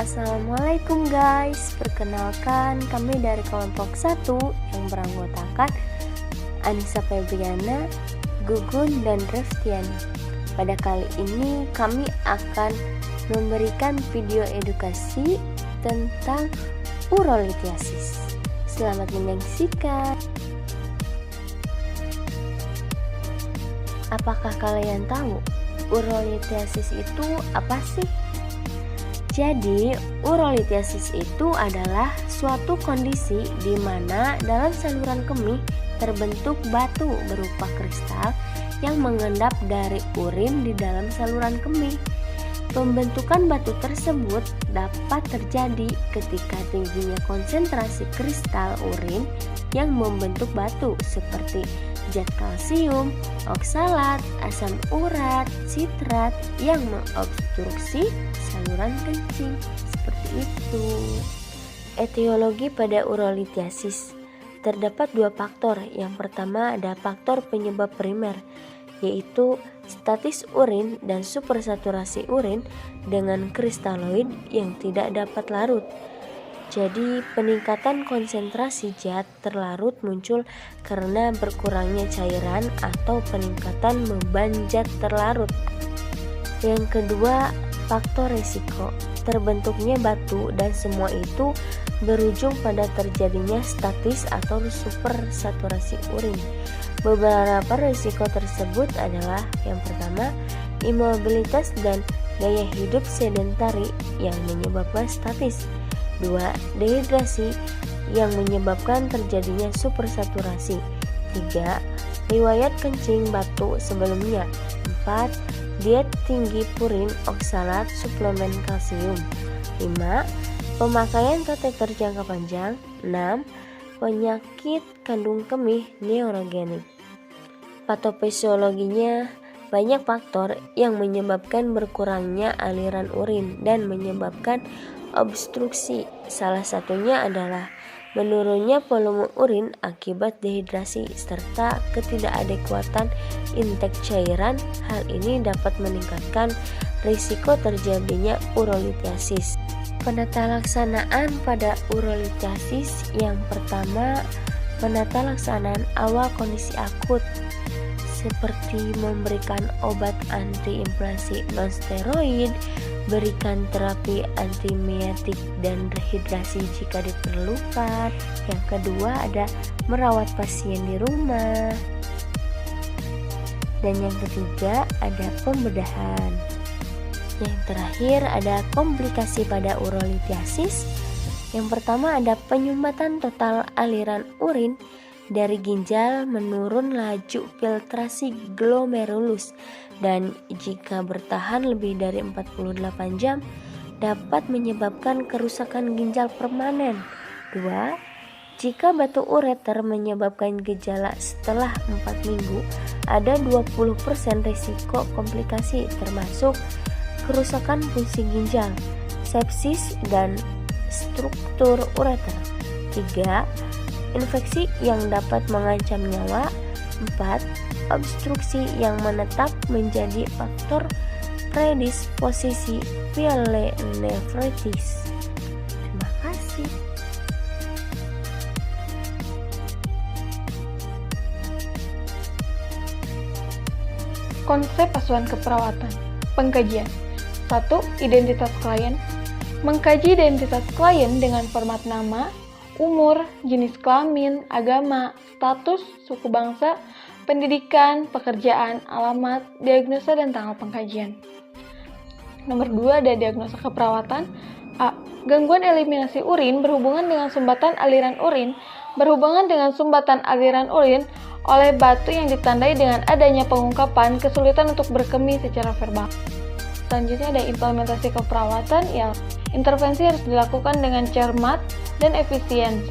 Assalamualaikum guys, perkenalkan kami dari kelompok 1 yang beranggotakan Anissa Febriana, Gugun, dan Revtiani. Pada kali ini kami akan memberikan video edukasi tentang urolithiasis. Selamat menyaksikan. Apakah kalian tahu urolithiasis itu apa sih? Jadi, urolithiasis itu adalah suatu kondisi di mana dalam saluran kemih terbentuk batu berupa kristal yang mengendap dari urin di dalam saluran kemih. Pembentukan batu tersebut dapat terjadi ketika tingginya konsentrasi kristal urin yang membentuk batu seperti zat kalsium, oksalat, asam urat, sitrat yang mengobstruksi saluran kencing. Seperti itu. Etiologi pada urolithiasis. Terdapat dua faktor. Yang pertama ada faktor penyebab primer, yaitu statis urin dan supersaturasi urin dengan kristaloid yang tidak dapat larut. Jadi peningkatan konsentrasi zat terlarut muncul karena berkurangnya cairan atau peningkatan beban zat terlarut. Yang kedua, faktor resiko. Terbentuknya batu dan semua itu berujung pada terjadinya statis atau supersaturasi urin. Beberapa risiko tersebut adalah yang pertama, imobilitas dan gaya hidup sedentari yang menyebabkan statis. 2. Dehidrasi yang menyebabkan terjadinya supersaturasi. 3. Riwayat kencing batu sebelumnya. 4. Diet tinggi purin, oksalat, suplemen kalsium. 5. Pemakaian kateter jangka panjang. 6. Penyakit kandung kemih neurogenik. Patofisiologinya, banyak faktor yang menyebabkan berkurangnya aliran urin dan menyebabkan obstruksi. Salah satunya adalah menurunnya volume urin akibat dehidrasi serta ketidakadekuatan intake cairan. Hal ini dapat meningkatkan risiko terjadinya urolithiasis. Penata laksanaan pada urolithiasis. Yang pertama, penata laksanaan awal kondisi akut seperti memberikan obat antiinflamasi non-steroid, berikan terapi antimietik dan rehidrasi jika diperlukan. Yang kedua ada merawat pasien di rumah. Dan yang ketiga ada pembedahan. Yang terakhir ada komplikasi pada urolithiasis. Yang pertama ada penyumbatan total aliran urin dari ginjal, menurun laju filtrasi glomerulus, dan jika bertahan lebih dari 48 jam dapat menyebabkan kerusakan ginjal permanen. 2. Jika batu ureter menyebabkan gejala setelah 4 minggu, ada 20% risiko komplikasi termasuk kerusakan fungsi ginjal, sepsis, dan struktur ureter. 3. Infeksi yang dapat mengancam nyawa. 4. Obstruksi yang menetap menjadi faktor predisposisi pielonefritis. Terima kasih. Konsep asuhan keperawatan. Pengkajian. 1. Identitas klien. Mengkaji identitas klien dengan format nama, umur, jenis kelamin, agama, status, suku bangsa, pendidikan, pekerjaan, alamat, diagnosa, dan tanggal pengkajian. Nomor 2 ada diagnosa keperawatan. A. Gangguan eliminasi urin berhubungan dengan sumbatan aliran urin oleh batu yang ditandai dengan adanya pengungkapan kesulitan untuk berkemih secara verbal. Selanjutnya ada implementasi keperawatan, yang intervensi harus dilakukan dengan cermat dan efisien.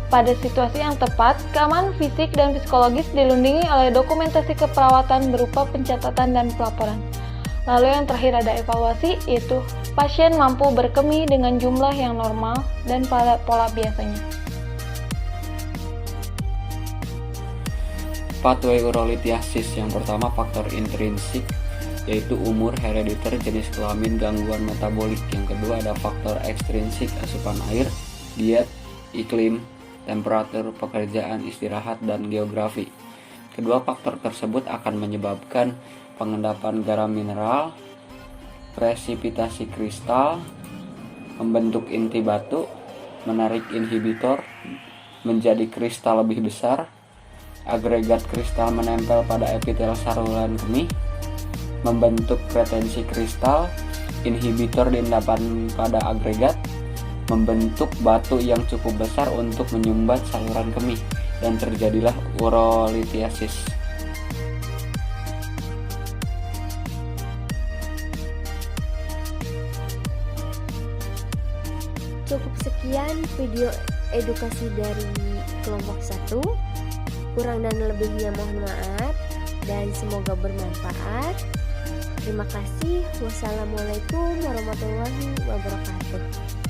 Pada situasi yang tepat, keamanan fisik dan psikologis dilindungi oleh dokumentasi keperawatan berupa pencatatan dan pelaporan. Lalu yang terakhir ada evaluasi, yaitu pasien mampu berkemih dengan jumlah yang normal dan pada pola biasanya. Pathway urolithiasis. Yang pertama, faktor intrinsik yaitu umur, herediter, jenis kelamin, gangguan metabolik. Yang kedua ada faktor ekstrinsik, asupan air, diet, iklim, temperatur, pekerjaan, istirahat, dan geografi. Kedua faktor tersebut akan menyebabkan pengendapan garam mineral, presipitasi kristal, membentuk inti batu, menarik inhibitor menjadi kristal lebih besar, agregat kristal menempel pada epitel saluran kemih, membentuk retensi kristal, inhibitor di endapan pada agregat, membentuk batu yang cukup besar untuk menyumbat saluran kemih, dan terjadilah urolithiasis. Cukup sekian video edukasi dari kelompok 1. Kurang dan lebihnya mohon maaf dan semoga bermanfaat. Terima kasih. Wassalamualaikum warahmatullahi wabarakatuh.